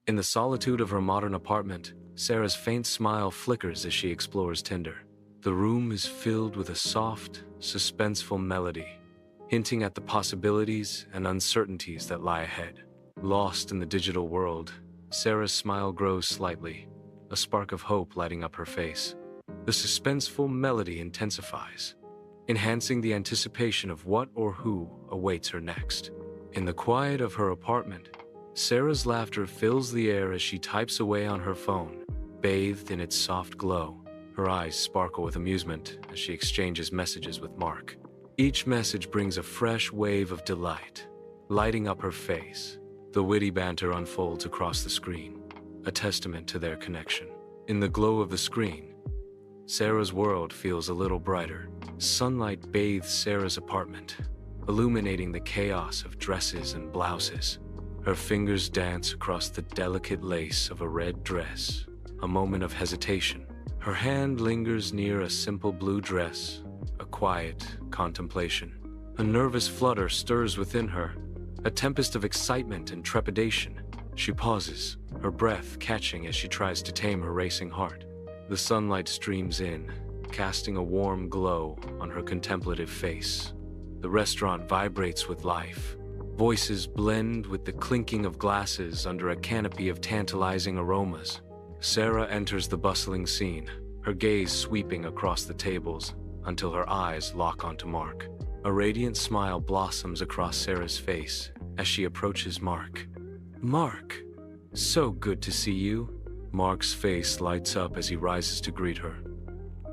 In the solitude of her modern apartment, Sarah's faint smile flickers as she explores Tinder. The room is filled with a soft, suspenseful melody, hinting at the possibilities and uncertainties that lie ahead. Lost in the digital world, Sarah's smile grows slightly, a spark of hope lighting up her face. The suspenseful melody intensifies, enhancing the anticipation of what or who awaits her next. In the quiet of her apartment, Sarah's laughter fills the air as she types away on her phone, bathed in its soft glow. Her eyes sparkle with amusement as she exchanges messages with Mark. Each message brings a fresh wave of delight, lighting up her face. The witty banter unfolds across the screen, a testament to their connection. In the glow of the screen, Sarah's world feels a little brighter. Sunlight bathes Sarah's apartment, illuminating the chaos of dresses and blouses. Her fingers dance across the delicate lace of a red dress. A moment of hesitation. Her hand lingers near a simple blue dress, a quiet contemplation. A nervous flutter stirs within her, a tempest of excitement and trepidation. She pauses, her breath catching as she tries to tame her racing heart. The sunlight streams in, casting a warm glow on her contemplative face. The restaurant vibrates with life. Voices blend with the clinking of glasses under a canopy of tantalizing aromas. Sarah enters the bustling scene, her gaze sweeping across the tables until her eyes lock onto Mark. A radiant smile blossoms across Sarah's face as she approaches Mark. "Mark, so good to see you." Mark's face lights up as he rises to greet her.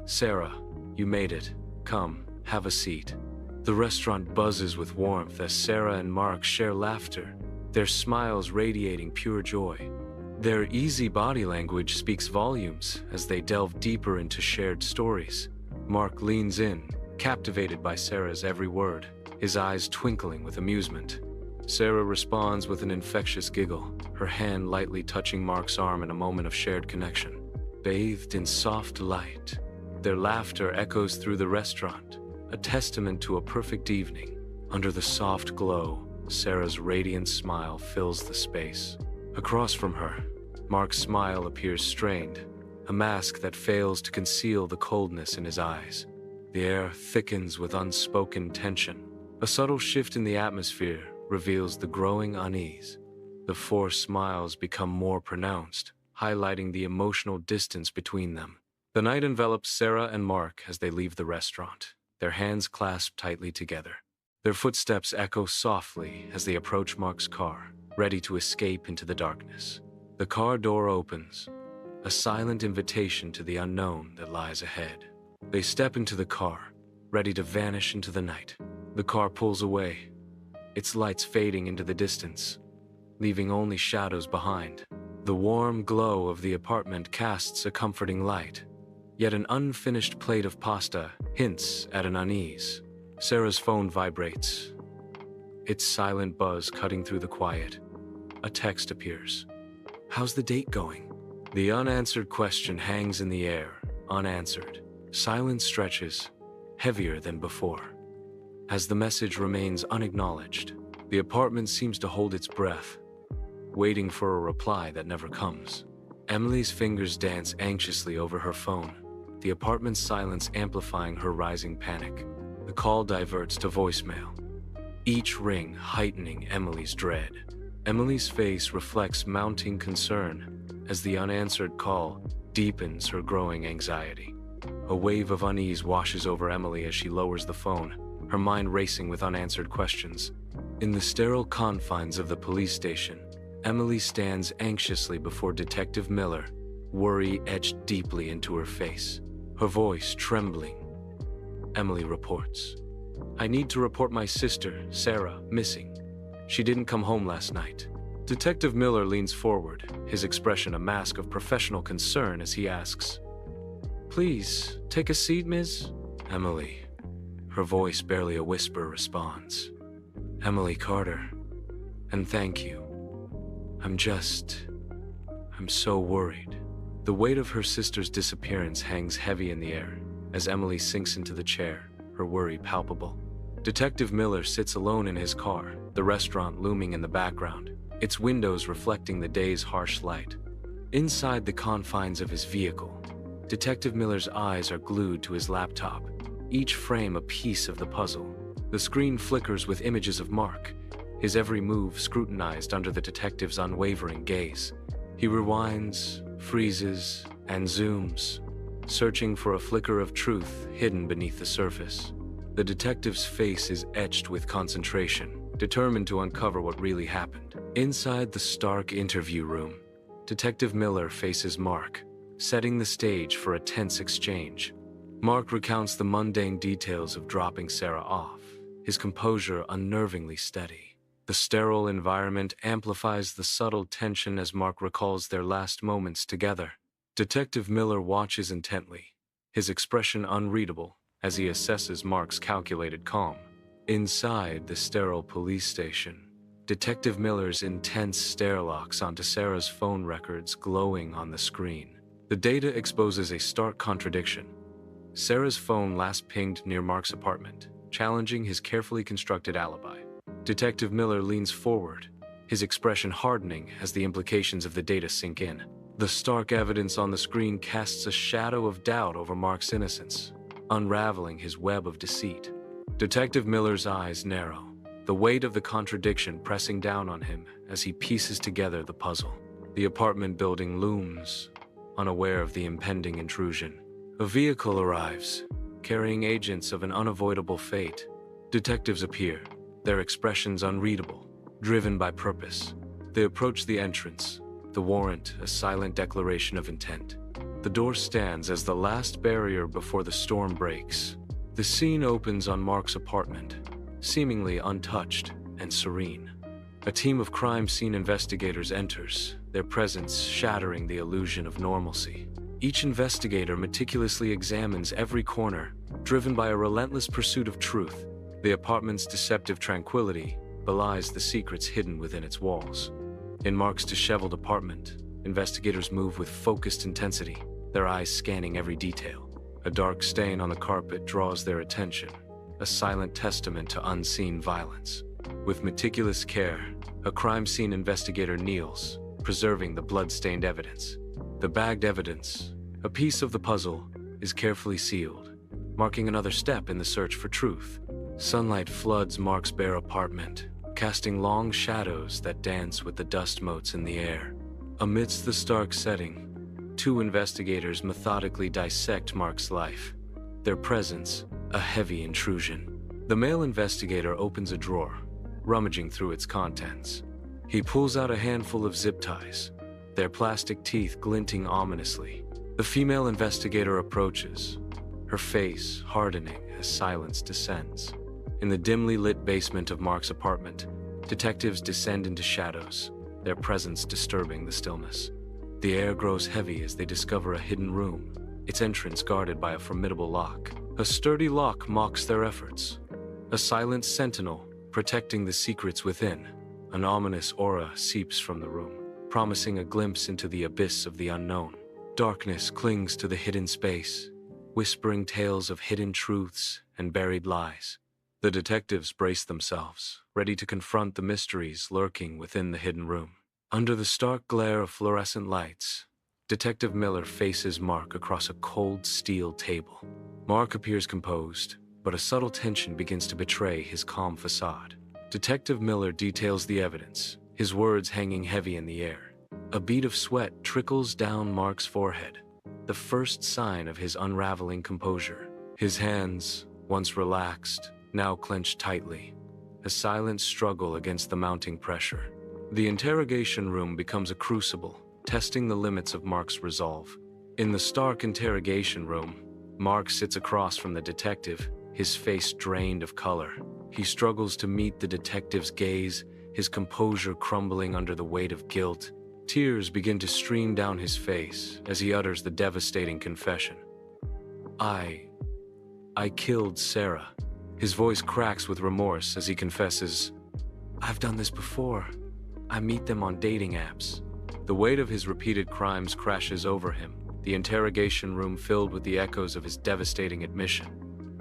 "Sarah, you made it. Come, have a seat." The restaurant buzzes with warmth as Sarah and Mark share laughter, their smiles radiating pure joy. Their easy body language speaks volumes as they delve deeper into shared stories. Mark leans in, captivated by Sarah's every word, his eyes twinkling with amusement. Sarah responds with an infectious giggle, her hand lightly touching Mark's arm in a moment of shared connection. Bathed in soft light, their laughter echoes through the restaurant, a testament to a perfect evening. Under the soft glow, Sarah's radiant smile fills the space. Across from her, Mark's smile appears strained, a mask that fails to conceal the coldness in his eyes. The air thickens with unspoken tension. A subtle shift in the atmosphere reveals the growing unease. The forced smiles become more pronounced, highlighting the emotional distance between them. The night envelops Sarah and Mark as they leave the restaurant, their hands clasped tightly together. Their footsteps echo softly as they approach Mark's car, ready to escape into the darkness. The car door opens, a silent invitation to the unknown that lies ahead. They step into the car, ready to vanish into the night. The car pulls away, its lights fading into the distance, leaving only shadows behind. The warm glow of the apartment casts a comforting light, yet an unfinished plate of pasta hints at an unease. Sarah's phone vibrates, its silent buzz cutting through the quiet. A text appears. "How's the date going?" The unanswered question hangs in the air, unanswered. Silence stretches, heavier than before. As the message remains unacknowledged, the apartment seems to hold its breath, waiting for a reply that never comes. Emily's fingers dance anxiously over her phone, the apartment's silence amplifying her rising panic. The call diverts to voicemail, each ring heightening Emily's dread. Emily's face reflects mounting concern as the unanswered call deepens her growing anxiety. A wave of unease washes over Emily as she lowers the phone, her mind racing with unanswered questions. In the sterile confines of the police station, Emily stands anxiously before Detective Miller, worry etched deeply into her face. Her voice trembling. Emily reports, "I need to report my sister, Sarah, missing. She didn't come home last night." Detective Miller leans forward, his expression a mask of professional concern as he asks, "Please, take a seat, Ms. Emily." Her voice barely a whisper responds, "Emily Carter, and thank you. I'm so worried." The weight of her sister's disappearance hangs heavy in the air as Emily sinks into the chair, her worry palpable. Detective Miller sits alone in his car, the restaurant looming in the background. its windows reflecting the day's harsh light. Inside the confines of his vehicle, Detective Miller's eyes are glued to his laptop, each frame a piece of the puzzle. The screen flickers with images of Mark, his every move scrutinized under the detective's unwavering gaze. He rewinds, freezes, and zooms, searching for a flicker of truth hidden beneath the surface. The detective's face is etched with concentration, determined to uncover what really happened. Inside the stark interview room, Detective Miller faces Mark, setting the stage for a tense exchange. Mark recounts the mundane details of dropping Sarah off, his composure unnervingly steady. The sterile environment amplifies the subtle tension as Mark recalls their last moments together. Detective Miller watches intently, his expression unreadable as he assesses Mark's calculated calm. Inside the sterile police station, Detective Miller's intense stare locks onto Sarah's phone records glowing on the screen. The data exposes a stark contradiction. Sarah's phone last pinged near Mark's apartment, challenging his carefully constructed alibi. Detective Miller leans forward, his expression hardening as the implications of the data sink in. The stark evidence on the screen casts a shadow of doubt over Mark's innocence, unraveling his web of deceit. Detective Miller's eyes narrow, the weight of the contradiction pressing down on him as he pieces together the puzzle. The apartment building looms, unaware of the impending intrusion. A vehicle arrives, carrying agents of an unavoidable fate. Detectives appear, their expressions unreadable, driven by purpose. They approach the entrance, the warrant a silent declaration of intent. The door stands as the last barrier before the storm breaks. The scene opens on Mark's apartment, seemingly untouched and serene. A team of crime scene investigators enters, their presence shattering the illusion of normalcy. Each investigator meticulously examines every corner, driven by a relentless pursuit of truth. The apartment's deceptive tranquility belies the secrets hidden within its walls. In Mark's disheveled apartment, investigators move with focused intensity, their eyes scanning every detail. A dark stain on the carpet draws their attention, a silent testament to unseen violence. With meticulous care, a crime scene investigator kneels, preserving the blood-stained evidence. The bagged evidence, a piece of the puzzle, is carefully sealed, marking another step in the search for truth. Sunlight floods Mark's bare apartment, casting long shadows that dance with the dust motes in the air. Amidst the stark setting, two investigators methodically dissect Mark's life, their presence a heavy intrusion. The male investigator opens a drawer, rummaging through its contents. He pulls out a handful of zip ties, their plastic teeth glinting ominously. The female investigator approaches, her face hardening as silence descends. In the dimly lit basement of Mark's apartment, detectives descend into shadows, their presence disturbing the stillness. The air grows heavy as they discover a hidden room, its entrance guarded by a formidable lock. A sturdy lock mocks their efforts, a silent sentinel protecting the secrets within. An ominous aura seeps from the room, promising a glimpse into the abyss of the unknown. Darkness clings to the hidden space, whispering tales of hidden truths and buried lies. The detectives brace themselves, ready to confront the mysteries lurking within the hidden room. Under the stark glare of fluorescent lights, Detective Miller faces Mark across a cold steel table. Mark appears composed, but a subtle tension begins to betray his calm facade. Detective Miller details the evidence, his words hanging heavy in the air. A bead of sweat trickles down Mark's forehead, the first sign of his unraveling composure. His hands, once relaxed, now clenched tightly, a silent struggle against the mounting pressure. The interrogation room becomes a crucible, testing the limits of Mark's resolve. In the stark interrogation room, Mark sits across from the detective, his face drained of color. He struggles to meet the detective's gaze, his composure crumbling under the weight of guilt. Tears begin to stream down his face as he utters the devastating confession. I killed Sarah. His voice cracks with remorse as he confesses, "I've done this before. I meet them on dating apps." The weight of his repeated crimes crashes over him, the interrogation room filled with the echoes of his devastating admission.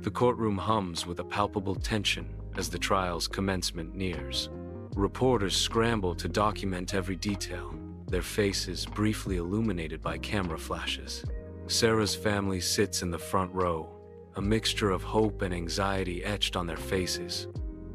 The courtroom hums with a palpable tension as the trial's commencement nears. Reporters scramble to document every detail, their faces briefly illuminated by camera flashes. Sarah's family sits in the front row, a mixture of hope and anxiety etched on their faces.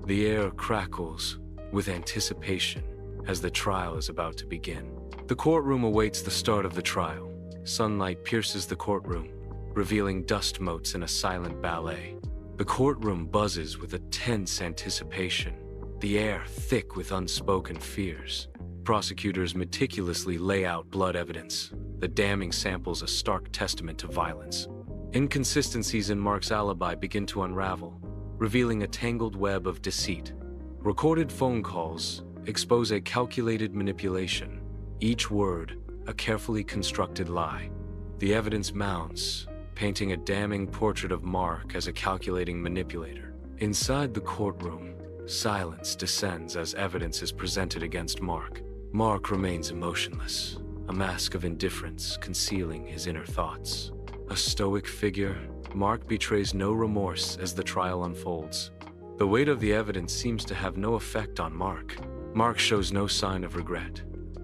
The air crackles with anticipation as the trial is about to begin. The courtroom awaits the start of the trial. Sunlight pierces the courtroom, revealing dust motes in a silent ballet. The courtroom buzzes with a tense anticipation, the air thick with unspoken fears. Prosecutors meticulously lay out blood evidence, the damning samples a stark testament to violence. Inconsistencies in Mark's alibi begin to unravel, revealing a tangled web of deceit. Recorded phone calls expose a calculated manipulation, each word a carefully constructed lie. The evidence mounts, painting a damning portrait of Mark as a calculating manipulator. Inside the courtroom, silence descends as evidence is presented against Mark. Mark remains emotionless, a mask of indifference concealing his inner thoughts. A stoic figure, Mark betrays no remorse as the trial unfolds. The weight of the evidence seems to have no effect on Mark. Mark shows no sign of regret.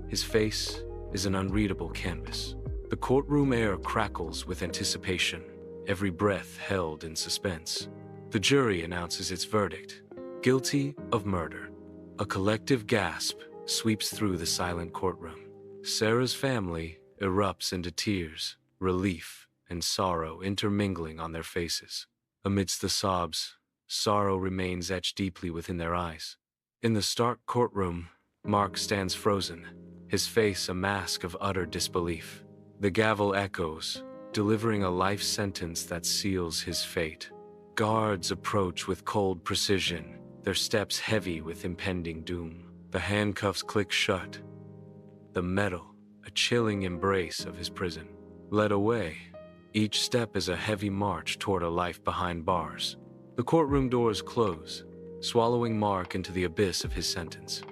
His face is an unreadable canvas. The courtroom air crackles with anticipation, every breath held in suspense. The jury announces its verdict: guilty of murder. A collective gasp sweeps through the silent courtroom. Sarah's family erupts into tears, relief and sorrow intermingling on their faces. Amidst the sobs, sorrow remains etched deeply within their eyes. In the stark courtroom, Mark stands frozen, his face a mask of utter disbelief. The gavel echoes, delivering a life sentence that seals his fate. Guards approach with cold precision, their steps heavy with impending doom. The handcuffs click shut, the metal a chilling embrace of his prison. Led away, each step is a heavy march toward a life behind bars. The courtroom doors close, swallowing Mark into the abyss of his sentence.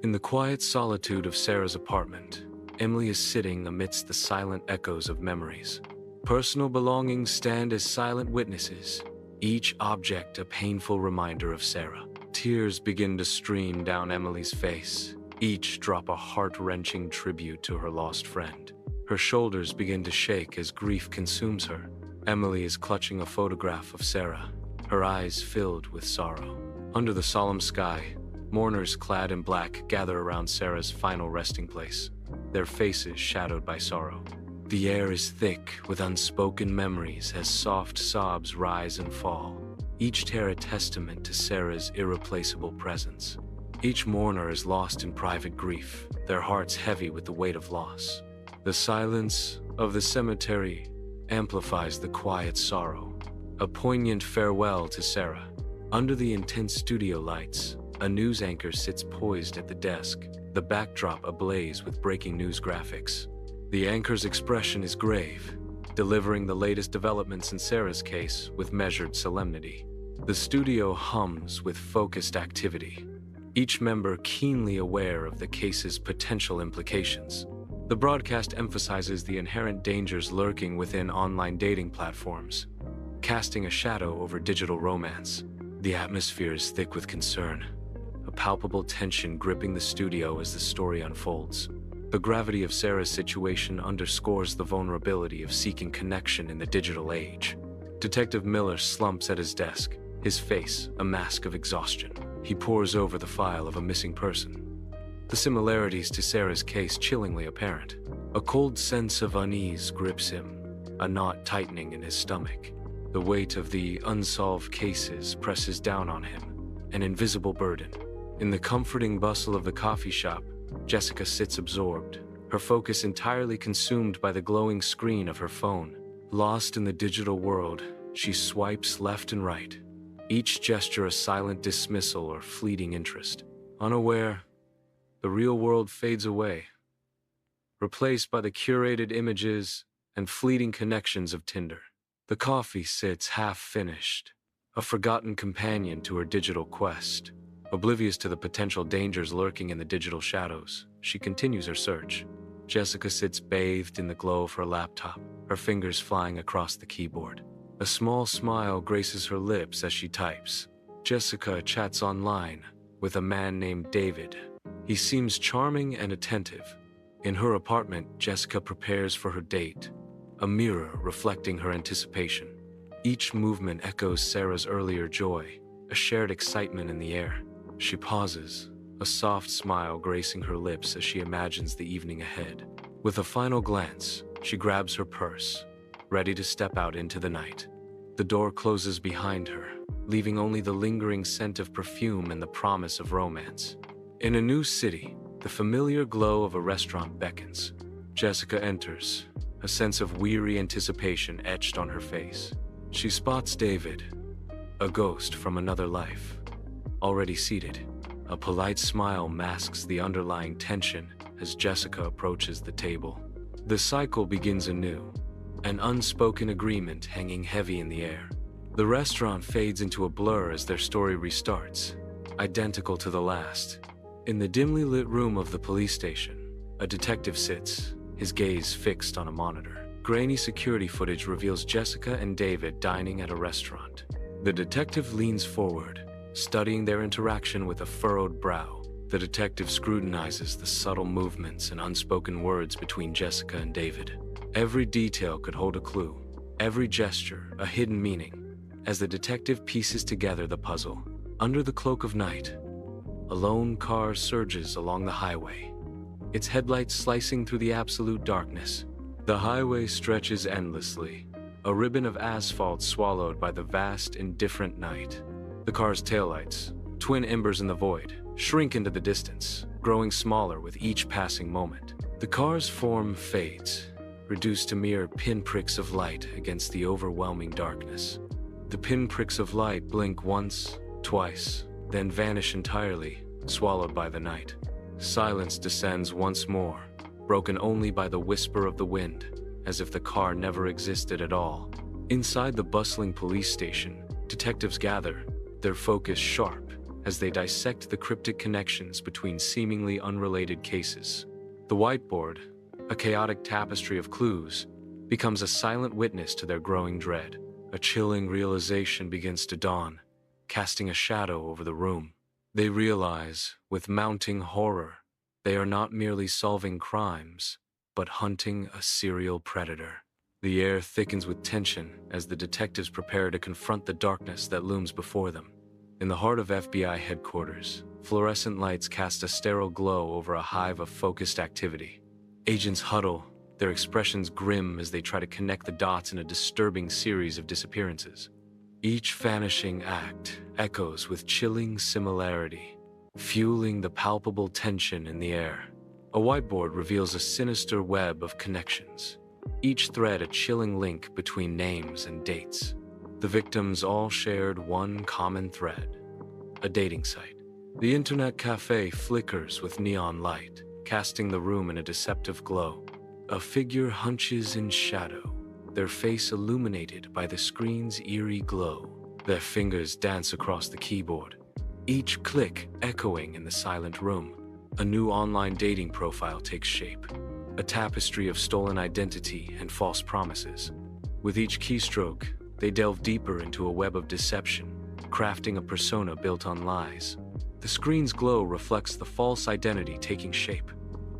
In the quiet solitude of Sarah's apartment, Emily is sitting amidst the silent echoes of memories. Personal belongings stand as silent witnesses, each object a painful reminder of Sarah. Tears begin to stream down Emily's face, each drop a heart-wrenching tribute to her lost friend. Her shoulders begin to shake as grief consumes her. Emily is clutching a photograph of Sarah, her eyes filled with sorrow. Under the solemn sky, mourners clad in black gather around Sarah's final resting place, their faces shadowed by sorrow. The air is thick with unspoken memories as soft sobs rise and fall, each tear a testament to Sarah's irreplaceable presence. Each mourner is lost in private grief, their hearts heavy with the weight of loss. The silence of the cemetery amplifies the quiet sorrow, a poignant farewell to Sarah. Under the intense studio lights, a news anchor sits poised at the desk, the backdrop ablaze with breaking news graphics. The anchor's expression is grave, delivering the latest developments in Sarah's case with measured solemnity. The studio hums with focused activity, each member keenly aware of the case's potential implications. The broadcast emphasizes the inherent dangers lurking within online dating platforms, casting a shadow over digital romance. The atmosphere is thick with concern, a palpable tension gripping the studio as the story unfolds. The gravity of Sarah's situation underscores the vulnerability of seeking connection in the digital age. Detective Miller slumps at his desk, his face a mask of exhaustion. He pores over the file of a missing person, the similarities to Sarah's case chillingly apparent. A cold sense of unease grips him, a knot tightening in his stomach. The weight of the unsolved cases presses down on him, an invisible burden. In the comforting bustle of the coffee shop, Jessica sits absorbed, her focus entirely consumed by the glowing screen of her phone. Lost in the digital world, she swipes left and right, each gesture a silent dismissal or fleeting interest. Unaware, the real world fades away, replaced by the curated images and fleeting connections of Tinder. The coffee sits half-finished, a forgotten companion to her digital quest. Oblivious to the potential dangers lurking in the digital shadows, she continues her search. Jessica sits bathed in the glow of her laptop, her fingers flying across the keyboard. A small smile graces her lips as she types. Jessica chats online, with a man named David. He seems charming and attentive. In her apartment, Jessica prepares for her date, a mirror reflecting her anticipation. Each movement echoes Sarah's earlier joy, a shared excitement in the air. She pauses, a soft smile gracing her lips as she imagines the evening ahead. With a final glance, she grabs her purse, ready to step out into the night. The door closes behind her, leaving only the lingering scent of perfume and the promise of romance. In a new city, the familiar glow of a restaurant beckons. Jessica enters, a sense of weary anticipation etched on her face. She spots David, a ghost from another life, already seated. A polite smile masks the underlying tension as Jessica approaches the table. The cycle begins anew, an unspoken agreement hanging heavy in the air. The restaurant fades into a blur as their story restarts, identical to the last. In the dimly lit room of the police station, a detective sits, his gaze fixed on a monitor. Grainy security footage reveals Jessica and David dining at a restaurant. The detective leans forward, studying their interaction with a furrowed brow. The detective scrutinizes the subtle movements and unspoken words between Jessica and David. Every detail could hold a clue, every gesture a hidden meaning. As the detective pieces together the puzzle, under the cloak of night, a lone car surges along the highway, its headlights slicing through the absolute darkness. The highway stretches endlessly, a ribbon of asphalt swallowed by the vast, indifferent night. The car's taillights, twin embers in the void, shrink into the distance, growing smaller with each passing moment. The car's form fades, reduced to mere pinpricks of light against the overwhelming darkness. The pinpricks of light blink once, twice, then vanish entirely, swallowed by the night. Silence descends once more, broken only by the whisper of the wind, as if the car never existed at all. Inside the bustling police station, detectives gather, their focus sharp, as they dissect the cryptic connections between seemingly unrelated cases. The whiteboard, a chaotic tapestry of clues, becomes a silent witness to their growing dread. A chilling realization begins to dawn, casting a shadow over the room. They realize, with mounting horror, they are not merely solving crimes, but hunting a serial predator. The air thickens with tension as the detectives prepare to confront the darkness that looms before them. In the heart of FBI headquarters, fluorescent lights cast a sterile glow over a hive of focused activity. Agents huddle, their expressions grim as they try to connect the dots in a disturbing series of disappearances. Each vanishing act echoes with chilling similarity, fueling the palpable tension in the air. A whiteboard reveals a sinister web of connections, each thread a chilling link between names and dates. The victims all shared one common thread, a dating site. The internet cafe flickers with neon light, casting the room in a deceptive glow. A figure hunches in shadow, their face illuminated by the screen's eerie glow. Their fingers dance across the keyboard, each click echoing in the silent room. A new online dating profile takes shape, a tapestry of stolen identity and false promises. With each keystroke, they delve deeper into a web of deception, crafting a persona built on lies. The screen's glow reflects the false identity taking shape,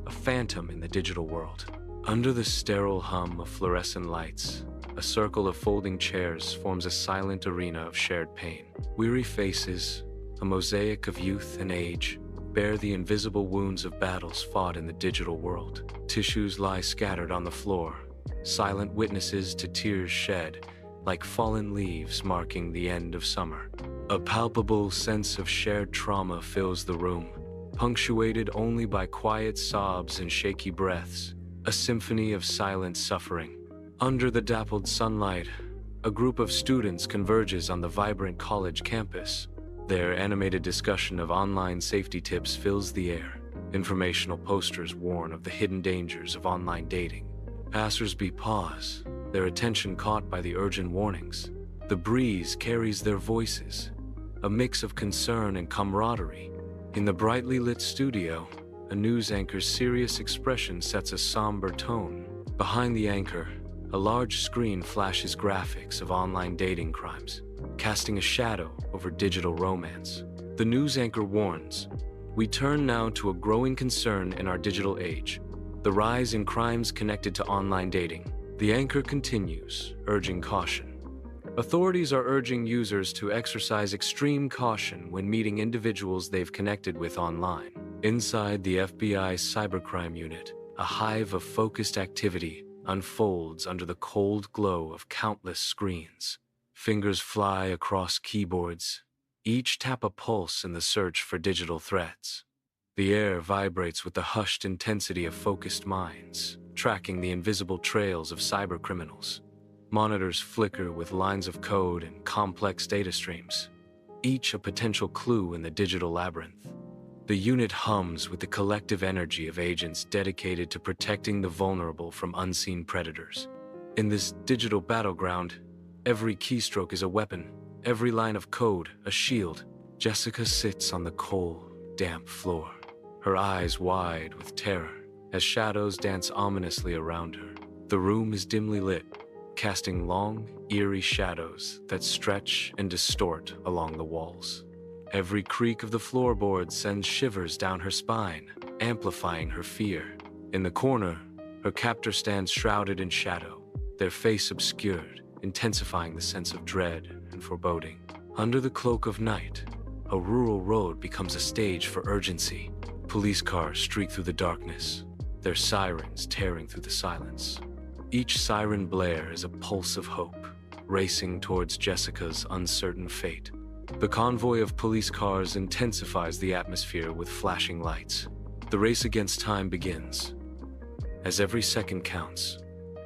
a phantom in the digital world. Under the sterile hum of fluorescent lights, a circle of folding chairs forms a silent arena of shared pain. Weary faces, a mosaic of youth and age, bear the invisible wounds of battles fought in the digital world. Tissues lie scattered on the floor, silent witnesses to tears shed, like fallen leaves marking the end of summer. A palpable sense of shared trauma fills the room, punctuated only by quiet sobs and shaky breaths, a symphony of silent suffering. Under the dappled sunlight, a group of students converges on the vibrant college campus. Their animated discussion of online safety tips fills the air. Informational posters warn of the hidden dangers of online dating. Passers-by pause, their attention caught by the urgent warnings. The breeze carries their voices, a mix of concern and camaraderie. In the brightly lit studio, a news anchor's serious expression sets a somber tone. Behind the anchor, a large screen flashes graphics of online dating crimes, casting a shadow over digital romance. The news anchor warns, "We turn now to a growing concern in our digital age, the rise in crimes connected to online dating." The anchor continues, urging caution. Authorities are urging users to exercise extreme caution when meeting individuals they've connected with online. Inside the FBI's cybercrime unit, a hive of focused activity unfolds under the cold glow of countless screens. Fingers fly across keyboards, each tap a pulse in the search for digital threats. The air vibrates with the hushed intensity of focused minds, tracking the invisible trails of cybercriminals. Monitors flicker with lines of code and complex data streams, each a potential clue in the digital labyrinth. The unit hums with the collective energy of agents dedicated to protecting the vulnerable from unseen predators. In this digital battleground, every keystroke is a weapon, every line of code a shield. Jessica sits on the cold, damp floor, her eyes wide with terror, as shadows dance ominously around her. The room is dimly lit, casting long, eerie shadows that stretch and distort along the walls. Every creak of the floorboard sends shivers down her spine, amplifying her fear. In the corner, her captor stands shrouded in shadow, their face obscured, intensifying the sense of dread and foreboding. Under the cloak of night, a rural road becomes a stage for urgency. Police cars streak through the darkness, their sirens tearing through the silence. Each siren blare is a pulse of hope, racing towards Jessica's uncertain fate. The convoy of police cars intensifies the atmosphere with flashing lights. The race against time begins, as every second counts.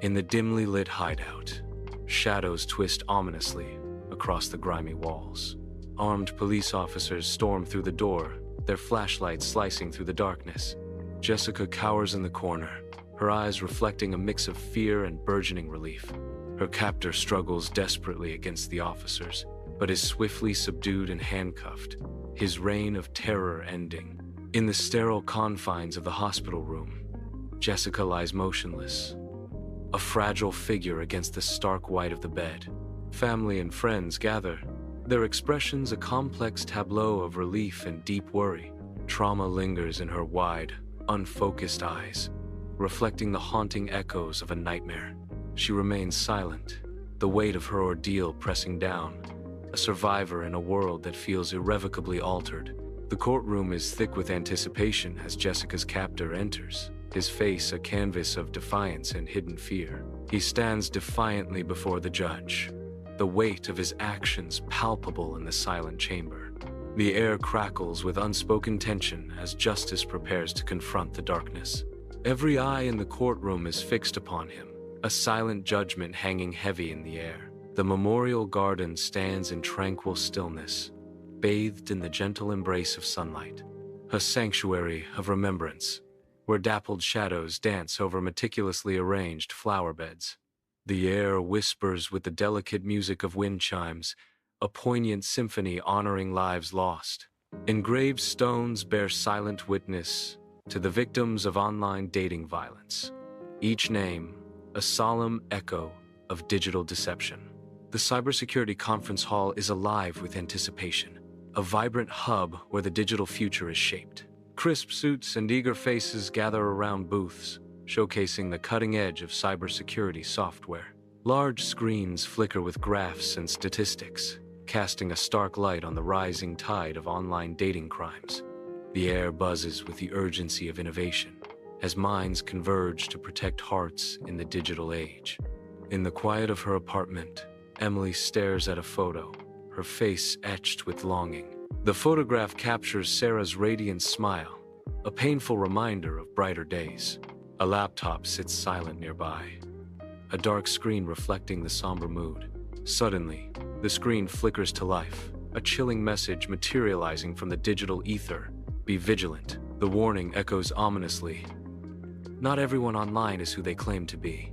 In the dimly lit hideout, shadows twist ominously across the grimy walls. Armed police officers storm through the door, their flashlights slicing through the darkness. Jessica cowers in the corner, her eyes reflecting a mix of fear and burgeoning relief. Her captor struggles desperately against the officers, but is swiftly subdued and handcuffed, his reign of terror ending. In the sterile confines of the hospital room, Jessica lies motionless, a fragile figure against the stark white of the bed. Family and friends gather, their expressions a complex tableau of relief and deep worry. Trauma lingers in her wide, unfocused eyes, reflecting the haunting echoes of a nightmare. She remains silent, the weight of her ordeal pressing down, a survivor in a world that feels irrevocably altered. The courtroom is thick with anticipation as Jessica's captor enters, his face a canvas of defiance and hidden fear. He stands defiantly before the judge, the weight of his actions palpable in the silent chamber. The air crackles with unspoken tension as justice prepares to confront the darkness. Every eye in the courtroom is fixed upon him, a silent judgment hanging heavy in the air. The memorial garden stands in tranquil stillness, bathed in the gentle embrace of sunlight, a sanctuary of remembrance, where dappled shadows dance over meticulously arranged flower beds. The air whispers with the delicate music of wind chimes, a poignant symphony honoring lives lost. Engraved stones bear silent witness to the victims of online dating violence, each name a solemn echo of digital deception. The cybersecurity conference hall is alive with anticipation, a vibrant hub where the digital future is shaped. Crisp suits and eager faces gather around booths, showcasing the cutting edge of cybersecurity software. Large screens flicker with graphs and statistics, casting a stark light on the rising tide of online dating crimes. The air buzzes with the urgency of innovation, as minds converge to protect hearts in the digital age. In the quiet of her apartment, Emily stares at a photo, her face etched with longing. The photograph captures Sarah's radiant smile, a painful reminder of brighter days. A laptop sits silent nearby, a dark screen reflecting the somber mood. Suddenly, the screen flickers to life, a chilling message materializing from the digital ether. Be vigilant. The warning echoes ominously. Not everyone online is who they claim to be.